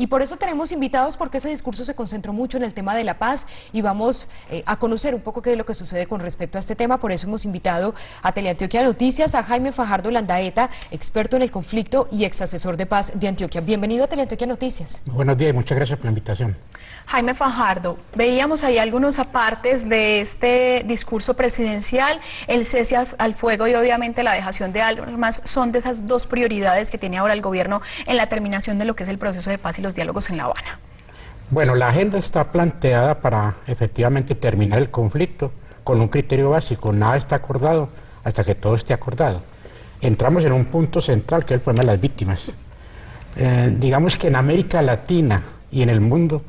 Y por eso tenemos invitados, porque ese discurso se concentró mucho en el tema de la paz y vamos a conocer un poco qué es lo que sucede con respecto a este tema. Por eso hemos invitado a Teleantioquia Noticias a Jaime Fajardo Landaeta, experto en el conflicto y ex asesor de paz de Antioquia. Bienvenido a Teleantioquia Noticias. Buenos días y muchas gracias por la invitación. Jaime Fajardo, veíamos ahí algunos apartes de este discurso presidencial, el cese al fuego y obviamente la dejación de armas son de esas dos prioridades que tiene ahora el gobierno en la terminación de lo que es el proceso de paz y los diálogos en La Habana. Bueno, la agenda está planteada para efectivamente terminar el conflicto con un criterio básico: nada está acordado hasta que todo esté acordado. Entramos en un punto central que es el problema de las víctimas. Digamos que en América Latina y en el mundo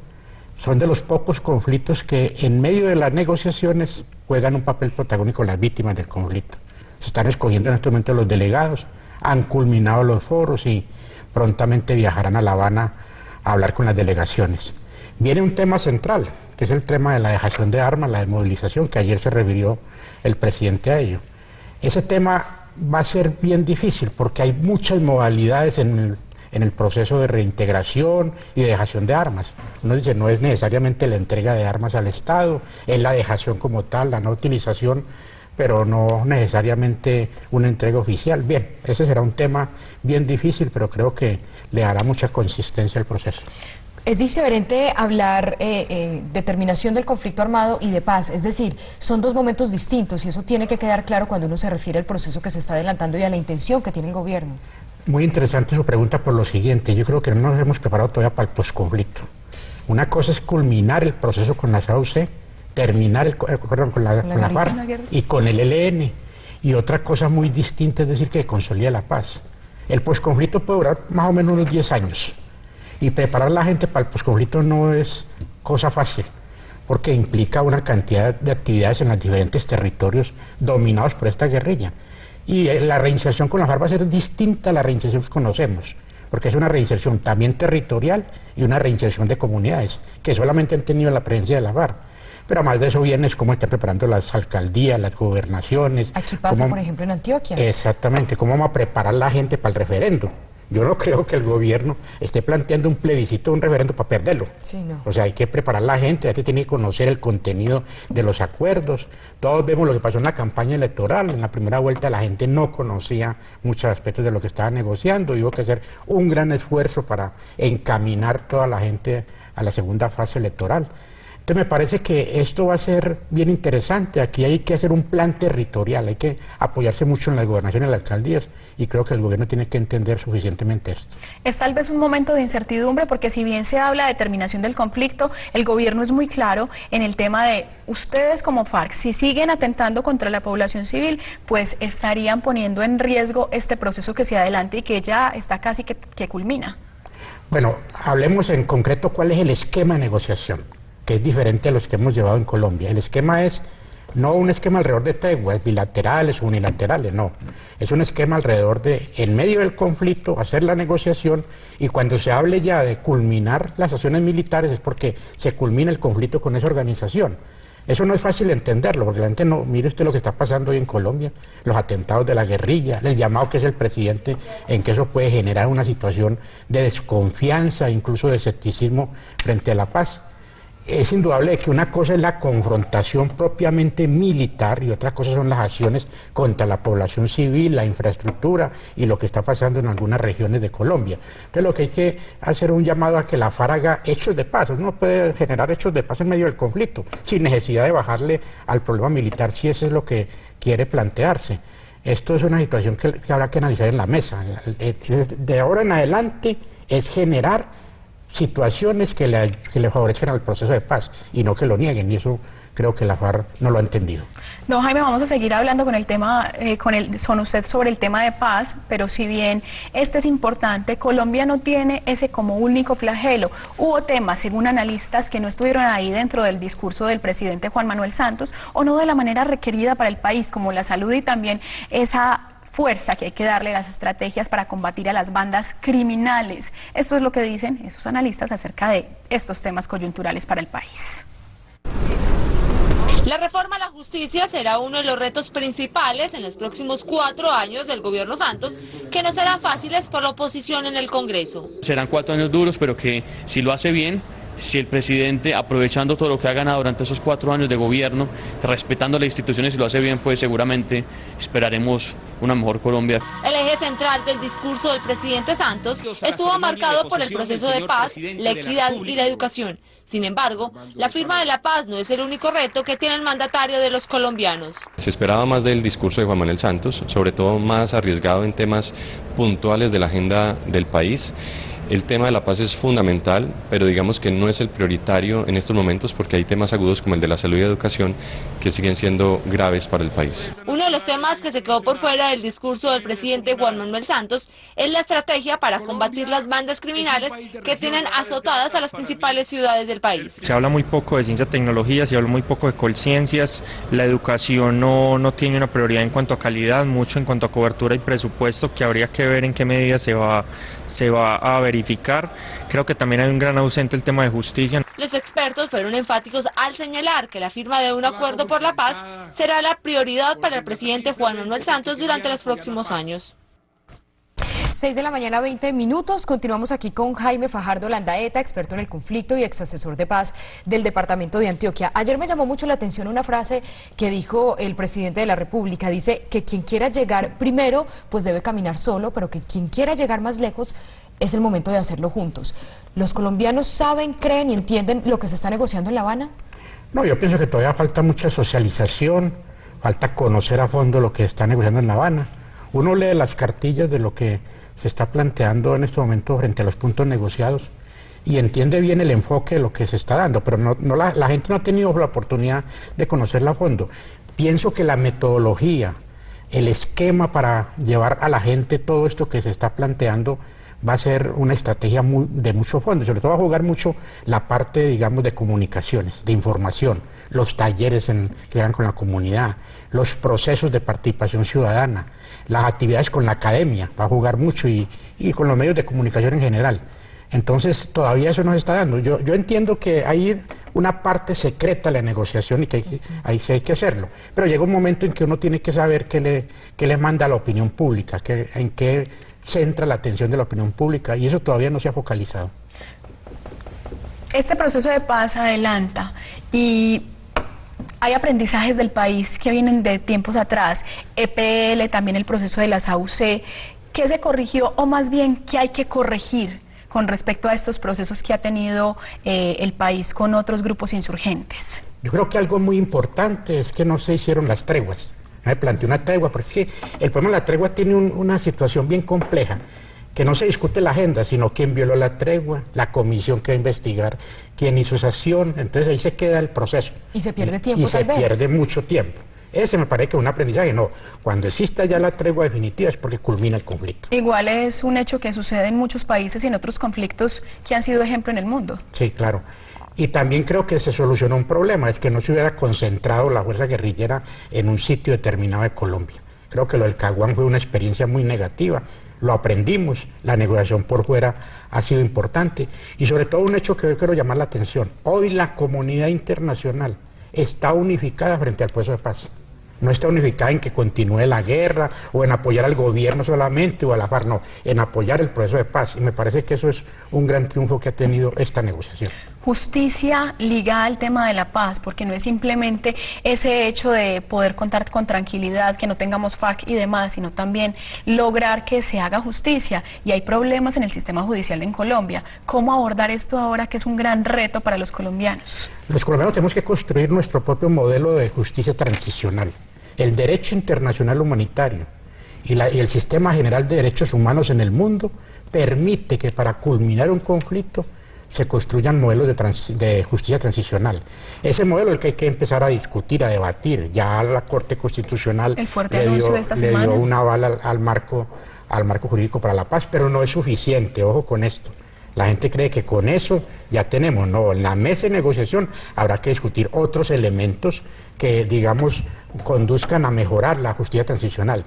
son de los pocos conflictos que en medio de las negociaciones juegan un papel protagónico las víctimas del conflicto. Se están escogiendo en este momento los delegados, han culminado los foros y prontamente viajarán a La Habana a hablar con las delegaciones. Viene un tema central, que es el tema de la dejación de armas, la desmovilización, que ayer se refirió el presidente a ello. Ese tema va a ser bien difícil porque hay muchas modalidades en el proceso de reintegración y de dejación de armas. Uno dice, no es necesariamente la entrega de armas al Estado, es la dejación como tal, la no utilización, pero no necesariamente una entrega oficial. Bien, ese será un tema bien difícil, pero creo que le dará mucha consistencia al proceso. Es diferente hablar de terminación del conflicto armado y de paz, es decir, son dos momentos distintos y eso tiene que quedar claro cuando uno se refiere al proceso que se está adelantando y a la intención que tiene el gobierno. Muy interesante su pregunta por lo siguiente: yo creo que no nos hemos preparado todavía para el posconflicto. Una cosa es culminar el proceso con la SAUC, terminar con la FARC y con el ELN, y otra cosa muy distinta es decir que consolida la paz. El posconflicto puede durar más o menos unos 10 años, y preparar a la gente para el posconflicto no es cosa fácil, porque implica una cantidad de actividades en los diferentes territorios dominados por esta guerrilla. Y la reinserción con la FARC va a ser distinta a la reinserción que conocemos, porque es una reinserción también territorial y una reinserción de comunidades, que solamente han tenido la presencia de la FARC. Pero además de eso viene es cómo están preparando las alcaldías, las gobernaciones. Aquí pasa, por ejemplo, en Antioquia. Exactamente, cómo vamos a preparar a la gente para el referendo. Yo no creo que el gobierno esté planteando un plebiscito, un referendo para perderlo. Sí, no. O sea, hay que preparar a la gente tiene que conocer el contenido de los acuerdos. Todos vemos lo que pasó en la campaña electoral. En la primera vuelta la gente no conocía muchos aspectos de lo que estaba negociando. Hubo que hacer un gran esfuerzo para encaminar toda la gente a la segunda fase electoral. Entonces me parece que esto va a ser bien interesante. Aquí hay que hacer un plan territorial, hay que apoyarse mucho en las gobernaciones y las alcaldías, y creo que el gobierno tiene que entender suficientemente esto. Es tal vez un momento de incertidumbre porque si bien se habla de terminación del conflicto, el gobierno es muy claro en el tema de ustedes como FARC, si siguen atentando contra la población civil, pues estarían poniendo en riesgo este proceso que se adelanta y que ya está casi que culmina. Bueno, hablemos en concreto cuál es el esquema de negociación, que es diferente a los que hemos llevado en Colombia. El esquema es no un esquema alrededor de treguas bilaterales o unilaterales, no. Es un esquema alrededor de, en medio del conflicto, hacer la negociación, y cuando se hable ya de culminar las acciones militares es porque se culmina el conflicto con esa organización. Eso no es fácil entenderlo, porque la gente no, mire usted lo que está pasando hoy en Colombia, los atentados de la guerrilla, el llamado que es el presidente, en que eso puede generar una situación de desconfianza, incluso de escepticismo frente a la paz. Es indudable que una cosa es la confrontación propiamente militar y otra cosa son las acciones contra la población civil, la infraestructura y lo que está pasando en algunas regiones de Colombia. Entonces lo que hay que hacer es un llamado a que la FARC haga hechos de paz. Uno puede generar hechos de paz en medio del conflicto, sin necesidad de bajarle al problema militar, si eso es lo que quiere plantearse. Esto es una situación que habrá que analizar en la mesa. De ahora en adelante es generar situaciones que le favorezcan al proceso de paz y no que lo nieguen, y eso creo que la FARC no lo ha entendido. Don Jaime, vamos a seguir hablando con el tema, con usted sobre el tema de paz, pero si bien este es importante, Colombia no tiene ese como único flagelo. Hubo temas, según analistas, que no estuvieron ahí dentro del discurso del presidente Juan Manuel Santos, o no de la manera requerida para el país, como la salud y también esa fuerza que hay que darle a las estrategias para combatir a las bandas criminales. Esto es lo que dicen esos analistas acerca de estos temas coyunturales para el país. La reforma a la justicia será uno de los retos principales en los próximos 4 años del gobierno Santos, que no serán fáciles por la oposición en el Congreso. Serán 4 años duros, pero que si lo hace bien, si el presidente, aprovechando todo lo que ha ganado durante esos 4 años de gobierno, respetando las instituciones y lo hace bien, pues seguramente esperaremos una mejor Colombia. El eje central del discurso del presidente Santos estuvo marcado por el proceso de paz, la equidad y la educación. Sin embargo, la firma de la paz no es el único reto que tiene el mandatario de los colombianos. Se esperaba más del discurso de Juan Manuel Santos, sobre todo más arriesgado en temas puntuales de la agenda del país. El tema de la paz es fundamental, pero digamos que no es el prioritario en estos momentos porque hay temas agudos como el de la salud y educación que siguen siendo graves para el país. Uno de los temas que se quedó por fuera del discurso del presidente Juan Manuel Santos es la estrategia para combatir las bandas criminales que tienen azotadas a las principales ciudades del país. Se habla muy poco de ciencia y tecnología, se habla muy poco de colciencias, la educación no tiene una prioridad en cuanto a calidad, mucho en cuanto a cobertura y presupuesto, que habría que ver en qué medida se va a verificar. Creo que también hay un gran ausente el tema de justicia. Los expertos fueron enfáticos al señalar que la firma de un acuerdo por la paz será la prioridad para el presidente Juan Manuel Santos durante los próximos años. 6 de la mañana, 20 minutos. Continuamos aquí con Jaime Fajardo Landaeta, experto en el conflicto y ex asesor de paz del departamento de Antioquia. Ayer me llamó mucho la atención una frase que dijo el presidente de la República. Dice que quien quiera llegar primero, pues debe caminar solo, pero que quien quiera llegar más lejos, es el momento de hacerlo juntos. ¿Los colombianos saben, creen y entienden lo que se está negociando en La Habana? No, yo pienso que todavía falta mucha socialización, falta conocer a fondo lo que está negociando en La Habana. Uno lee las cartillas de lo que se está planteando en este momento frente a los puntos negociados y entiende bien el enfoque de lo que se está dando, pero la gente no ha tenido la oportunidad de conocerla a fondo. Pienso que la metodología, el esquema para llevar a la gente todo esto que se está planteando va a ser una estrategia de mucho fondo, sobre todo va a jugar mucho la parte, digamos, de comunicaciones, de información, los talleres que hagan con la comunidad, los procesos de participación ciudadana, las actividades con la academia, va a jugar mucho y con los medios de comunicación en general. Entonces todavía eso no se está dando. Yo entiendo que hay una parte secreta de la negociación y que ahí sí hay que hacerlo, pero llega un momento en que uno tiene que saber qué le manda a la opinión pública, en qué centra la atención de la opinión pública, y eso todavía no se ha focalizado. Este proceso de paz adelanta y hay aprendizajes del país que vienen de tiempos atrás, EPL, también el proceso de las AUC. ¿Qué se corrigió o más bien qué hay que corregir con respecto a estos procesos que ha tenido el país con otros grupos insurgentes? Yo creo que algo muy importante es que no se hicieron las treguas. Me planteó una tregua, porque es que el problema de la tregua tiene una situación bien compleja, que no se discute la agenda, sino quién violó la tregua, la comisión que va a investigar quién hizo esa acción, entonces ahí se queda el proceso. Y se pierde tiempo, tal vez. Y se pierde mucho tiempo. Ese me parece que es un aprendizaje. No, cuando exista ya la tregua definitiva es porque culmina el conflicto. Igual es un hecho que sucede en muchos países y en otros conflictos que han sido ejemplo en el mundo. Sí, claro. Y también creo que se solucionó un problema, es que no se hubiera concentrado la fuerza guerrillera en un sitio determinado de Colombia. Creo que lo del Caguán fue una experiencia muy negativa, lo aprendimos, la negociación por fuera ha sido importante y sobre todo un hecho que yo quiero llamar la atención. Hoy la comunidad internacional está unificada frente al proceso de paz. No está unificada en que continúe la guerra o en apoyar al gobierno solamente o a la FARC, no, en apoyar el proceso de paz. Y me parece que eso es un gran triunfo que ha tenido esta negociación. Justicia ligada al tema de la paz, porque no es simplemente ese hecho de poder contar con tranquilidad, que no tengamos FARC y demás, sino también lograr que se haga justicia. Y hay problemas en el sistema judicial en Colombia. ¿Cómo abordar esto ahora que es un gran reto para los colombianos? Los colombianos tenemos que construir nuestro propio modelo de justicia transicional. El derecho internacional humanitario y el sistema general de derechos humanos en el mundo permite que para culminar un conflicto se construyan modelos de justicia transicional. Ese modelo es el que hay que empezar a discutir, a debatir. Ya la Corte Constitucional le dio un aval al marco jurídico para la paz, pero no es suficiente, ojo con esto. La gente cree que con eso ya tenemos, no, en la mesa de negociación habrá que discutir otros elementos que, digamos, conduzcan a mejorar la justicia transicional.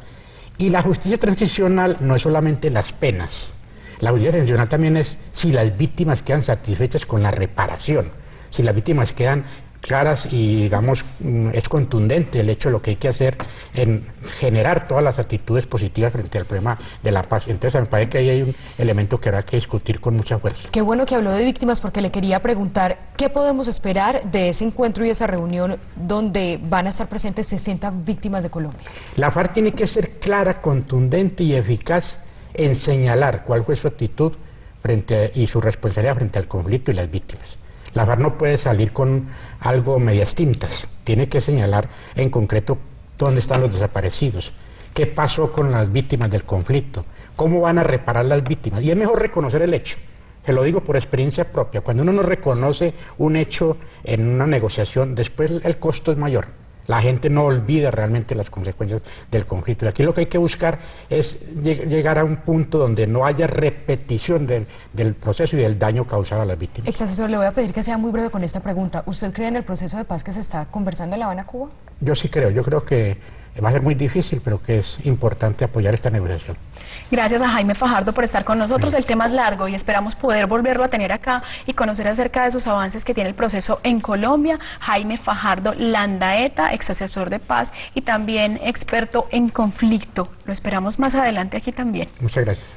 Y la justicia transicional no es solamente las penas, la justicia transicional también es si las víctimas quedan satisfechas con la reparación, si las víctimas quedan claras y, digamos, es contundente el hecho de lo que hay que hacer en generar todas las actitudes positivas frente al problema de la paz. Entonces, me parece que ahí hay un elemento que habrá que discutir con mucha fuerza. Qué bueno que habló de víctimas, porque le quería preguntar qué podemos esperar de ese encuentro y esa reunión donde van a estar presentes 60 víctimas de Colombia. La FARC tiene que ser clara, contundente y eficaz en señalar cuál fue su actitud y su responsabilidad frente al conflicto y las víctimas. La FARC no puede salir con algo medias tintas, tiene que señalar en concreto dónde están los desaparecidos, qué pasó con las víctimas del conflicto, cómo van a reparar las víctimas. Y es mejor reconocer el hecho, se lo digo por experiencia propia, cuando uno no reconoce un hecho en una negociación, después el costo es mayor. La gente no olvida realmente las consecuencias del conflicto. Y aquí lo que hay que buscar es llegar a un punto donde no haya repetición del proceso y del daño causado a las víctimas. Ex asesor, le voy a pedir que sea muy breve con esta pregunta. ¿Usted cree en el proceso de paz que se está conversando en La Habana, Cuba? Yo sí creo. Yo creo que va a ser muy difícil, pero que es importante apoyar esta negociación. Gracias a Jaime Fajardo por estar con nosotros. El tema es largo y esperamos poder volverlo a tener acá y conocer acerca de sus avances que tiene el proceso en Colombia. Jaime Fajardo Landaeta, ex asesor de paz y también experto en conflicto. Lo esperamos más adelante aquí también. Muchas gracias.